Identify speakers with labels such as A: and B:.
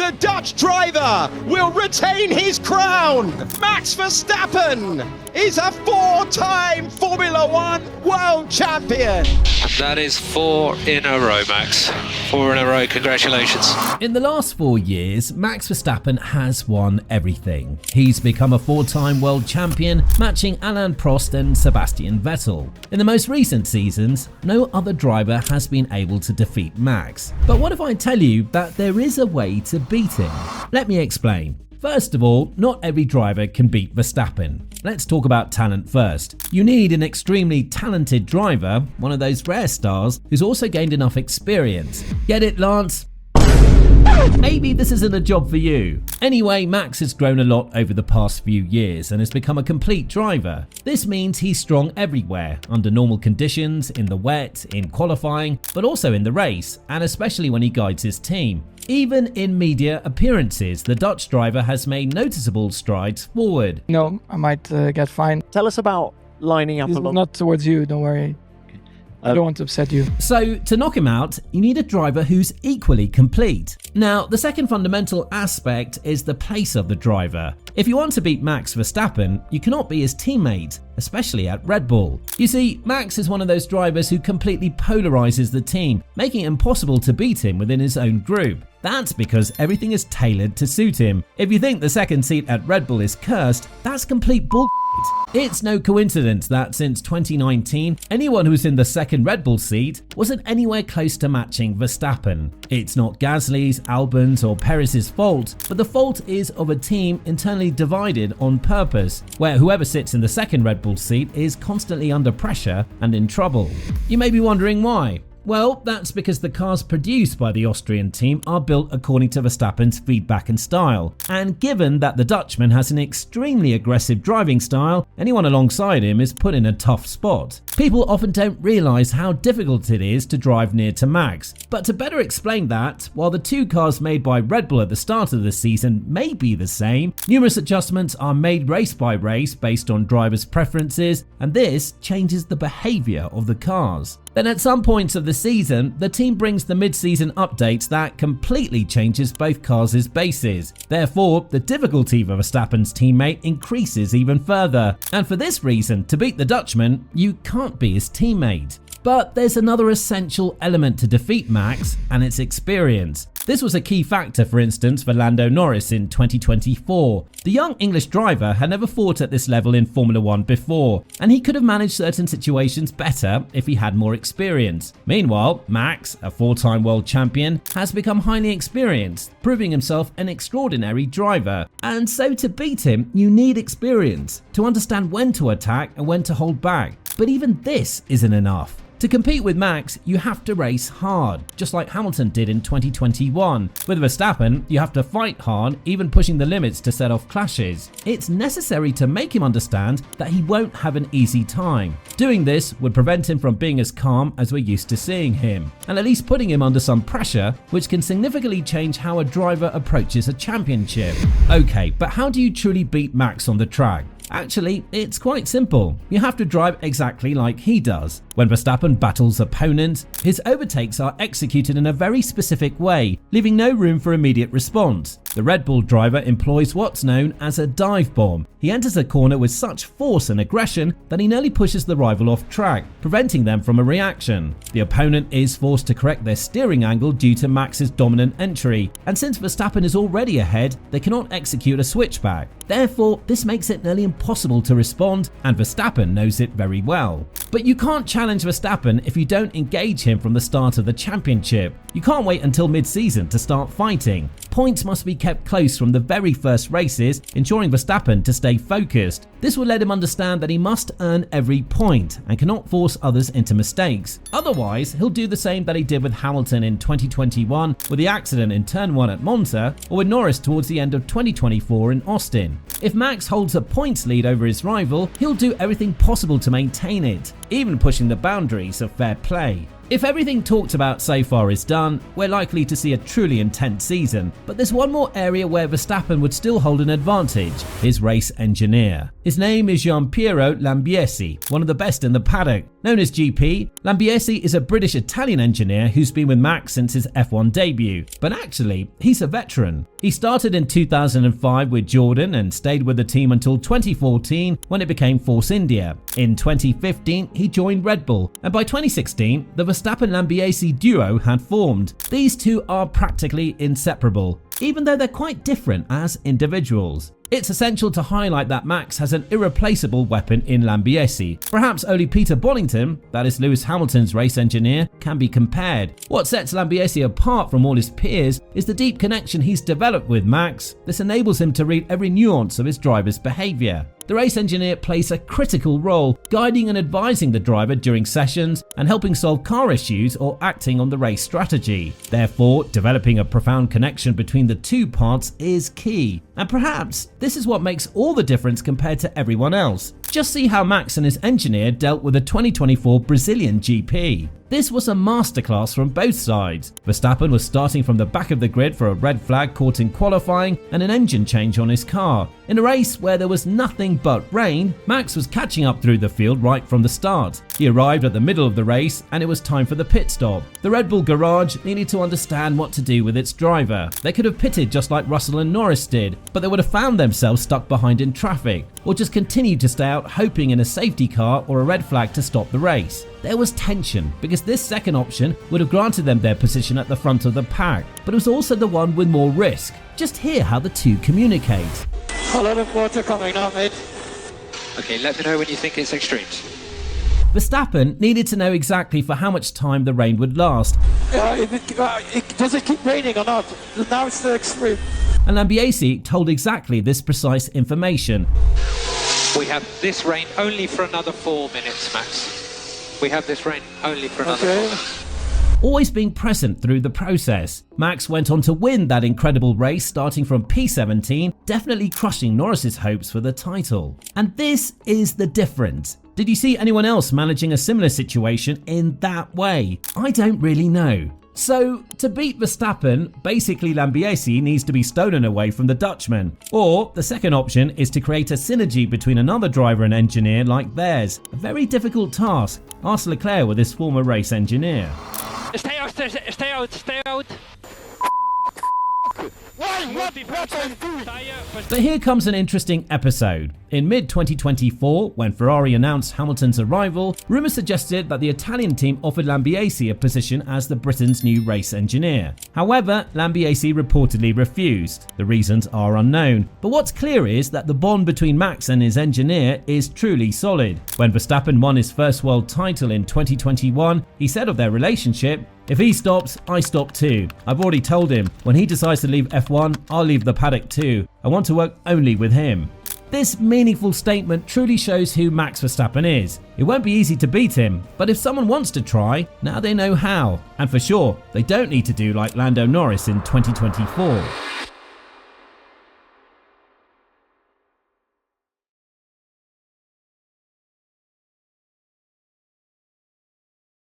A: the Dutch driver will retain his crown. Max Verstappen is a 4-time Formula One world champion.
B: That is 4 in a row, Max. 4 in a row, congratulations.
C: In the last 4 years, Max Verstappen has won everything. He's become a 4-time world champion, matching Alain, Prost and Sebastian Vettel. In the most recent seasons, no other driver has been able to defeat Max. But what if I tell you that there is a way to beat him? Let me explain. First of all, not every driver can beat Verstappen. Let's talk about talent first. You need an extremely talented driver, one of those rare stars who's also gained enough experience. Get it, Lance? Maybe this isn't a job for you. Anyway, Max has grown a lot over the past few years and has become a complete driver. This means he's strong everywhere, under normal conditions, in the wet, in qualifying, but also in the race, and especially when he guides his team. Even in media appearances, the Dutch driver has made noticeable strides forward.
D: No, I might get fined.
E: Tell us about lining up
D: It's
E: along.
D: not towards you, don't worry. I don't want to upset you.
C: So, to knock him out, you need a driver who's equally complete. Now, the second fundamental aspect is the pace of the driver. If you want to beat Max Verstappen, you cannot be his teammate, especially at Red Bull. You see, Max is one of those drivers who completely polarizes the team, making it impossible to beat him within his own group. That's because everything is tailored to suit him. If you think the second seat at Red Bull is cursed, that's complete bull. It's no coincidence that since 2019, anyone who's in the second Red Bull seat wasn't anywhere close to matching Verstappen. It's not Gasly's, Albon's or Perez's fault, but the fault is of a team internally divided on purpose, where whoever sits in the second Red Bull seat is constantly under pressure and in trouble. You may be wondering why. Well, that's because the cars produced by the Austrian team are built according to Verstappen's feedback and style. And given that the Dutchman has an extremely aggressive driving style, anyone alongside him is put in a tough spot. People often don't realise how difficult it is to drive near to Max. But to better explain that, while the two cars made by Red Bull at the start of the season may be the same, numerous adjustments are made race by race based on drivers' preferences, and this changes the behaviour of the cars. Then at some points of the season, the team brings the mid-season updates that completely changes both cars' bases. Therefore, the difficulty for Verstappen's teammate increases even further. And for this reason, to beat the Dutchman, you can't be his teammate. But there's another essential element to defeat Max, and it's experience. This was a key factor, for instance, for Lando Norris in 2024. The young English driver had never fought at this level in Formula One before, and he could have managed certain situations better if he had more experience. Meanwhile, Max, a 4-time world champion, has become highly experienced, proving himself an extraordinary driver. And so to beat him, you need experience, to understand when to attack and when to hold back. But even this isn't enough. To compete with Max, you have to race hard, just like Hamilton did in 2021. With Verstappen, you have to fight hard, even pushing the limits to set off clashes. It's necessary to make him understand that he won't have an easy time. Doing this would prevent him from being as calm as we're used to seeing him, and at least putting him under some pressure, which can significantly change how a driver approaches a championship. Okay, but how do you truly beat Max on the track? Actually, it's quite simple. You have to drive exactly like he does. When Verstappen battles opponents, his overtakes are executed in a very specific way, leaving no room for immediate response. The Red Bull driver employs what's known as a dive bomb. He enters a corner with such force and aggression that he nearly pushes the rival off track, preventing them from a reaction. The opponent is forced to correct their steering angle due to Max's dominant entry, and since Verstappen is already ahead, they cannot execute a switchback. Therefore, this makes it nearly impossible to respond, and Verstappen knows it very well. But you can't challenge Verstappen if you don't engage him from the start of the championship. You can't wait until mid-season to start fighting. Points must be kept close from the very first races, ensuring Verstappen to stay focused. This will let him understand that he must earn every point and cannot force others into mistakes. Otherwise, he'll do the same that he did with Hamilton in 2021 with the accident in Turn 1 at Monza, or with Norris towards the end of 2024 in Austin. If Max holds a points lead over his rival, he'll do everything possible to maintain it, even pushing the boundaries of fair play. If everything talked about so far is done, we're likely to see a truly intense season, but there's one more area where Verstappen would still hold an advantage: his race engineer. His name is Giampiero Lambiesi, one of the best in the paddock. Known as GP, Lambiesi is a British-Italian engineer who's been with Max since his F1 debut, but actually, he's a veteran. He started in 2005 with Jordan and stayed with the team until 2014 when it became Force India. In 2015, he joined Red Bull, and by 2016, the Verstappen-Lambiesi duo had formed. These two are practically inseparable, even though they're quite different as individuals. It's essential to highlight that Max has an irreplaceable weapon in Lambiesi. Perhaps only Peter Bonington, that is Lewis Hamilton's race engineer, can be compared. What sets Lambiesi apart from all his peers is the deep connection he's developed with Max. This enables him to read every nuance of his driver's behavior. The race engineer plays a critical role, guiding and advising the driver during sessions and helping solve car issues or acting on the race strategy. Therefore, developing a profound connection between the two parts is key. And perhaps this is what makes all the difference compared to everyone else. Just see how Max and his engineer dealt with the 2024 Brazilian GP. This was a masterclass from both sides. Verstappen was starting from the back of the grid for a red flag caught in qualifying and an engine change on his car. In a race where there was nothing but rain, Max was catching up through the field right from the start. He arrived at the middle of the race and it was time for the pit stop. The Red Bull garage needed to understand what to do with its driver. They could have pitted just like Russell and Norris did, but they would have found themselves stuck behind in traffic, or just continued to stay out hoping in a safety car or a red flag to stop the race. There was tension because this second option would have granted them their position at the front of the pack, but it was also the one with more risk. Just hear how the two communicate.
E: A lot of water coming now, mate.
B: Okay, let me know when you think it's extremes.
C: Verstappen needed to know exactly for how much time the rain would last.
E: Does it keep raining or not? Now it's the extreme.
C: And Lambiesi told exactly this precise information.
B: We have this rain only for another 4 minutes, Max. We have this rain only for another 4 minutes.
C: Always being present through the process. Max went on to win that incredible race starting from P17, definitely crushing Norris's hopes for the title. And this is the difference. Did you see anyone else managing a similar situation in that way? I don't really know. So, to beat Verstappen, basically Lambiesi needs to be stolen away from the Dutchman. Or, the second option is to create a synergy between another driver and engineer like theirs. A very difficult task. Ask Leclerc with his former race engineer.
F: Stay out, stay out, stay out.
C: But here comes an interesting episode. In mid-2024, when Ferrari announced Hamilton's arrival, rumours suggested that the Italian team offered Lambiesi a position as the Britain's new race engineer. However, Lambiesi reportedly refused. The reasons are unknown, but what's clear is that the bond between Max and his engineer is truly solid. When Verstappen won his first world title in 2021, he said of their relationship, "If he stops, I stop too. I've already told him, when he decides to leave F1, I'll leave the paddock too. I want to work only with him." This meaningful statement truly shows who Max Verstappen is. It won't be easy to beat him, but if someone wants to try, now they know how. And for sure, they don't need to do like Lando Norris in 2024.